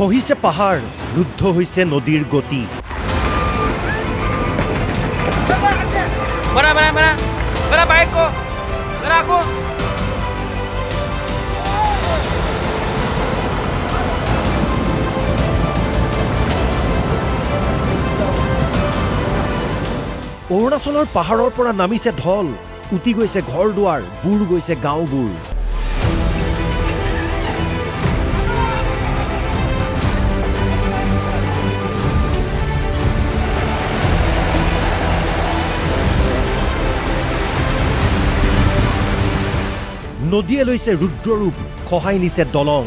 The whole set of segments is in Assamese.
খহিছে পাহাৰ, ৰুদ্ধ হৈছে নদীৰ গতি। অৰুণাচলৰ পাহাৰৰ পৰা নামিছে ঢল, উটি গৈছে ঘৰ দুৱাৰ, বুৰ গৈছে গাঁওবোৰ। নদীয়ে লৈছে ৰুদ্ৰৰূপ, খহাই নিছে দলং।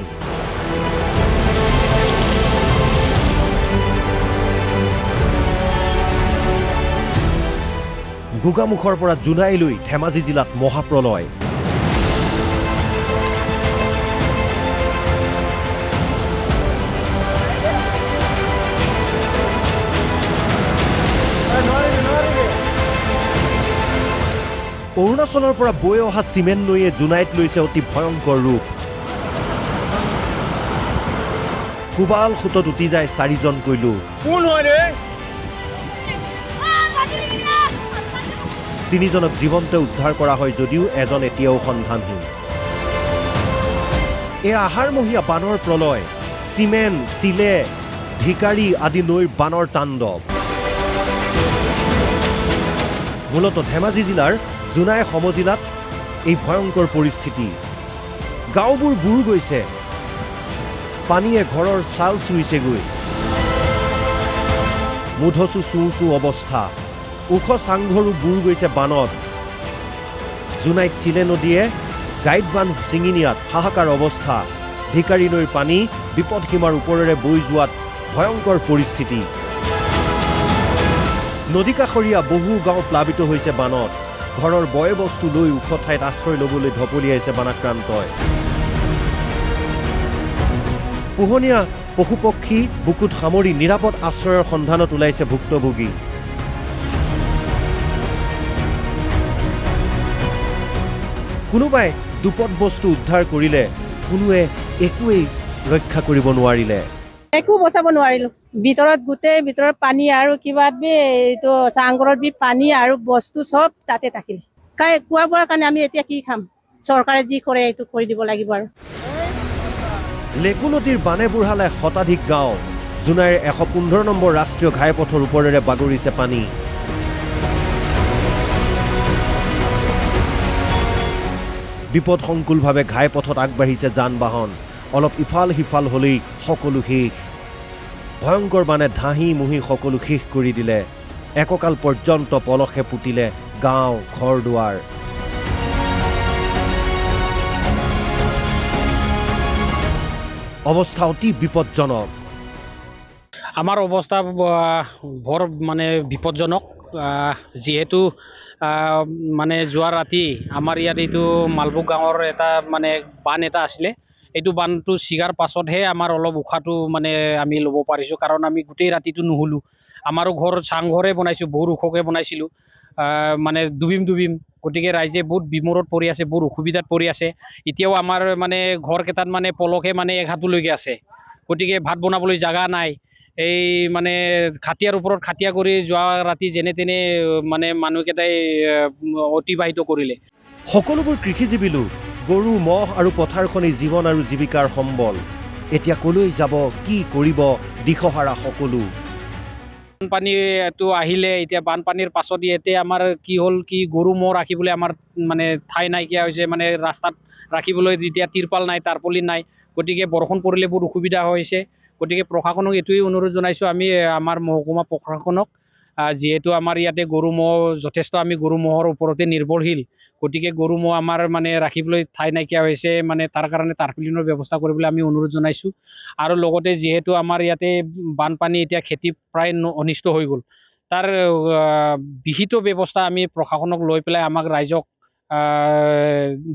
গোগামুখৰ পৰা জোনাইলৈ ধেমাজি জিলাত মহাপ্ৰলয়। অৰুণাচলৰ পৰা বৈ অহা চিমেণ্ট নৈয়ে জোনাইত লৈছে অতি ভয়ংকৰ ৰূপ। কোবাল সোঁতত উটি যায় 4জনকৈ লোক। 3জনক জীৱন্ত উদ্ধাৰ কৰা হয় যদিও এজন এতিয়াও সন্ধানহীন। এই আহাৰমহীয়া বানৰ প্ৰলয়, চিমেণ্ট, চিলে, ধিকাৰী আদি নৈৰ বানৰ তাণ্ডৱ। মূলতঃ ধেমাজি জিলাৰ জোনাই সমজিলাত এই ভয়ংকৰ পৰিস্থিতি। গাঁওবোৰ বুৰ গৈছে, পানীয়ে ঘৰৰ ছাল চুইছেগৈ। মুধচু চুও অৱস্থা, ওখ চাংঘৰো বুৰ গৈছে বানত। জোনাইত চিলে নদীয়ে গাইড বান্ধ ছিঙি নিয়াত হাহাকাৰ অৱস্থা। ধিকাৰী নৈৰ পানী বিপদসীমাৰ ওপৰেৰে বৈ যোৱাত ভয়ংকৰ পৰিস্থিতি। নদীকাষৰীয়া বহু গাঁও প্লাবিত হৈছে বানত। ঘৰৰ বয় বস্তু লৈ ওখ ঠাইত আশ্ৰয় ল'বলৈ ঢপলিয়াইছে বানাক্ৰান্তই। পোহনীয়া পশু পক্ষী বুকুত সামৰি নিৰাপদ আশ্ৰয়ৰ সন্ধানত ওলাইছে ভুক্তভোগী। কোনোবাই দুপদ বস্তু উদ্ধাৰ কৰিলে, কোনোৱে একোৱেই ৰক্ষা কৰিব নোৱাৰিলে। একো বচাব নোৱাৰিলো। ভিতৰত পানী আৰু কিবা এইটো চাংঘৰত পানী আৰু বস্তু চব তাতে থাকিলে। খোৱা বোৱাৰ কাৰণে আমি এতিয়া কি খাম? চৰকাৰে যি কৰে এইটো কৰি দিব লাগিব আৰু। লেকু নদীৰ বানে বুঢ়ালে শতাধিক গাঁও। জোনাইৰ 115 নম্বৰ ৰাষ্ট্ৰীয় ঘাইপথৰ ওপৰেৰে বাগৰিছে পানী। বিপদসংকুলভাৱে ঘাইপথত আগবাঢ়িছে যান বাহন। অলপ ইফাল সিফাল হ'লেই সকলো শেষ। ভয়ংকৰ বানে ধাহি মুহি সকলো শেষ কৰি দিলে। এককাল পৰ্যন্ত পলসে পুতিলে গাঁও ঘৰ দুৱাৰ। অৱস্থা অতি বিপদজনক। আমাৰ অৱস্থা বৰ বিপদজনক। যিহেতু যোৱা ৰাতি আমাৰ ইয়াত এইটো মালভোগ গাঁৱৰ এটা বান এটা আছিলে। এইটো বানটো ছিগাৰ পাছতহে আমাৰ অলপ উশাহটো আমি ল'ব পাৰিছোঁ, কাৰণ আমি গোটেই ৰাতিটো নুশুলোঁ। আমাৰো ঘৰ চাংঘৰে বনাইছোঁ, বহুত ওখকৈ বনাইছিলোঁ, ডুবিম। গতিকে ৰাইজে বহুত বিমোৰত পৰি আছে, বহুত অসুবিধাত পৰি আছে। এতিয়াও আমাৰ ঘৰকেইটাত পলসে এক হাতলৈকে আছে। গতিকে ভাত বনাবলৈ জাগা নাই। এই খাটিয়াৰ ওপৰত খাটিয়া কৰি যোৱা ৰাতি যেনে তেনে মানুহকেইটাই অতিবাহিত কৰিলে। সকলোবোৰ কৃষিজীৱী লোক। গৰু মহ আৰু পথাৰখনেই জীৱন আৰু জীৱিকাৰ সম্বল। এতিয়া কলৈ যাব, কি কৰিব, দিশহাৰা সকলো। বানপানীটো আহিলে, এতিয়া বানপানীৰ পাছত এতিয়া আমাৰ কি হ'ল, গৰু ম'হ ৰাখিবলৈ আমাৰ ঠাই নাইকিয়া হৈছে। ৰাস্তাত ৰাখিবলৈ এতিয়া তিৰপাল নাই, টাৰপলিন নাই। গতিকে বৰষুণ পৰিলে বহুত অসুবিধা হৈছে। গতিকে প্ৰশাসনক এইটোৱেই অনুৰোধ জনাইছোঁ আমি, আমাৰ মহকুমা প্ৰশাসনক, যিহেতু আমাৰ ইয়াতে গৰু ম'হ যথেষ্ট, আমি গৰু ম'হৰ ওপৰতে নিৰ্ভৰশীল। গতিকে গৰু ম'হ আমাৰ ৰাখিবলৈ ঠাই নাইকিয়া হৈছে। তাৰ কাৰণে টাৰপলিনৰ ব্যৱস্থা কৰিবলৈ আমি অনুৰোধ জনাইছোঁ। আৰু লগতে যিহেতু আমাৰ ইয়াতে বানপানী, এতিয়া খেতি প্ৰায় অনিষ্ট হৈ গ'ল। তাৰ বিহিত ব্যৱস্থা আমি প্ৰশাসনক লৈ পেলাই আমাক ৰাইজক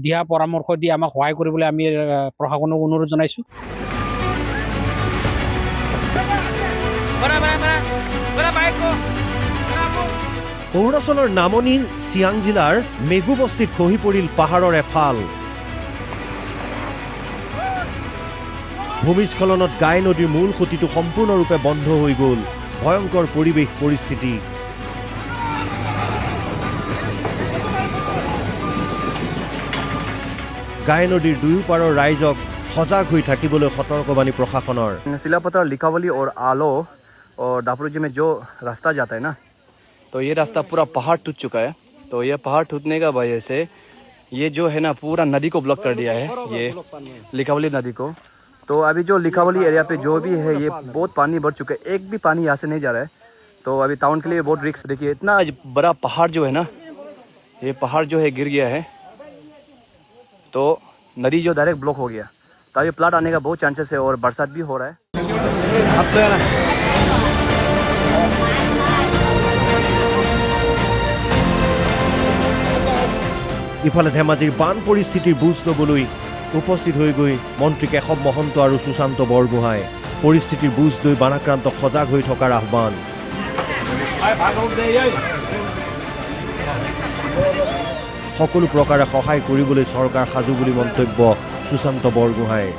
দিহা পৰামৰ্শ দি আমাক সহায় কৰিবলৈ আমি প্ৰশাসনক অনুৰোধ জনাইছোঁ। অৰুণাচলৰ নামনি চিয়াং জিলাৰ মেঘু বস্তিত খহি পৰিল পাহাৰৰ এফাল। ভূমিস্খলনত গাই নদীৰ মূল খুঁটিটো সম্পূৰ্ণৰূপে বন্ধ হৈ গ'ল ভয়ংকৰ পৰিৱেশ পৰিস্থিতি গাই নদীৰ দুয়োপাৰৰ ৰাইজক সজাগ হৈ থাকিবলৈ সতৰ্কবাণী প্ৰশাসনৰ सिलापत्थर लिखावली और आलो और दापोरिजो में जो रास्ता जाता है ना तो ये रास्ता पूरा पहाड़ टूट चुका है तो ये पहाड़ टूटने का वजह से ये जो है ना पूरा नदी को ब्लॉक कर दिया है ये लिखावली नदी को तो अभी जो लिखावली एरिया पे जो भी है ये बहुत पानी बढ़ चुका है एक भी पानी यहाँ से नहीं जा रहा है तो अभी टाउन के लिए बहुत रिस्क देखिए इतना बड़ा पहाड़ जो है ना ये पहाड़ जो है गिर गया है तो नदी जो डायरेक्ट ब्लॉक हो गया तो अभी फ्लड आने का बहुत चांसेस है और बरसात भी हो रहा है ইফালে ধেমাজিৰ বান পৰিস্থিতিৰ বুজ ল'বলৈ উপস্থিত হৈ গৈ মন্ত্ৰী কেশৱ মহন্ত আৰু সুশান্ত বৰগোহাঁই পৰিস্থিতিৰ বুজ লৈ বানাক্ৰান্তক সজাগ হৈ থকাৰ আহ্বান সকলো প্ৰকাৰে সহায় কৰিবলৈ চৰকাৰ সাজু বুলি মন্তব্য সুশান্ত বৰগোহাঁইৰ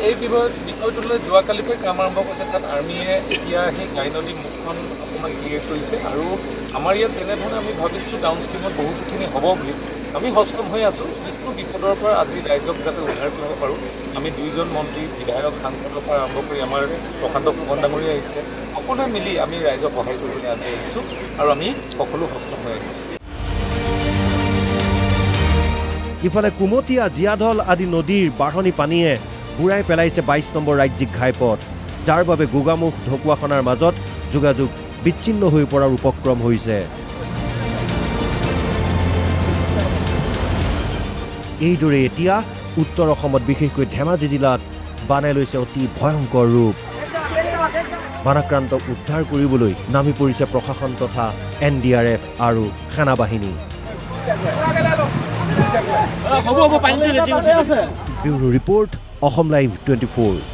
এই বিষয়টোলৈ যোৱাকালিৰ পৰা কাম আৰম্ভ কৰিছে তাত আৰ্মিয়ে এতিয়া সেই গাই নদী মুখখন অকণমান ক্লিয়াৰ কৰিছে আৰু আমাৰ ইয়াত তেনেধৰণে আমি ভাবিছিলোঁ ডাউন ষ্ট্ৰীমত বহুতখিনি হ'ব বুলি আমি সষ্টম হৈ আছোঁ যিকোনো বিপদৰ পৰা আজি ৰাইজক যাতে উদ্ধাৰ কৰিব পাৰোঁ আমি দুইজন মন্ত্ৰী বিধায়ক সাংসদৰ পৰা আৰম্ভ কৰি আমাৰ প্ৰশান্ত ফুকন ডাঙৰীয়া আহিছে সকলোৱে মিলি আমি ৰাইজক সহায় কৰিবলৈ আমি আহিছোঁ আৰু আমি সকলো সষ্টম হৈ আহিছোঁ ইফালে কুমতীয়া জীয়াঢল আদি নদীৰ বাঢ়নি পানীয়ে বুঢ়াই পেলাইছে 22 নম্বৰ ৰাজ্যিক ঘাইপথ যাৰ বাবে গোগামুখ ঢকুৱাখনাৰ মাজত যোগাযোগ বিচ্ছিন্ন হৈ পৰাৰ উপক্ৰম হৈছে এইদৰে এতিয়া উত্তৰ অসমত বিশেষকৈ ধেমাজি জিলাত বানে লৈছে অতি ভয়ংকৰ ৰূপ বানাক্ৰান্তক উদ্ধাৰ কৰিবলৈ নামি পৰিছে প্ৰশাসন তথা NDRF আৰু সেনা বাহিনী ব্যুৰো ৰিপৰ্ট অসম লাইভ 24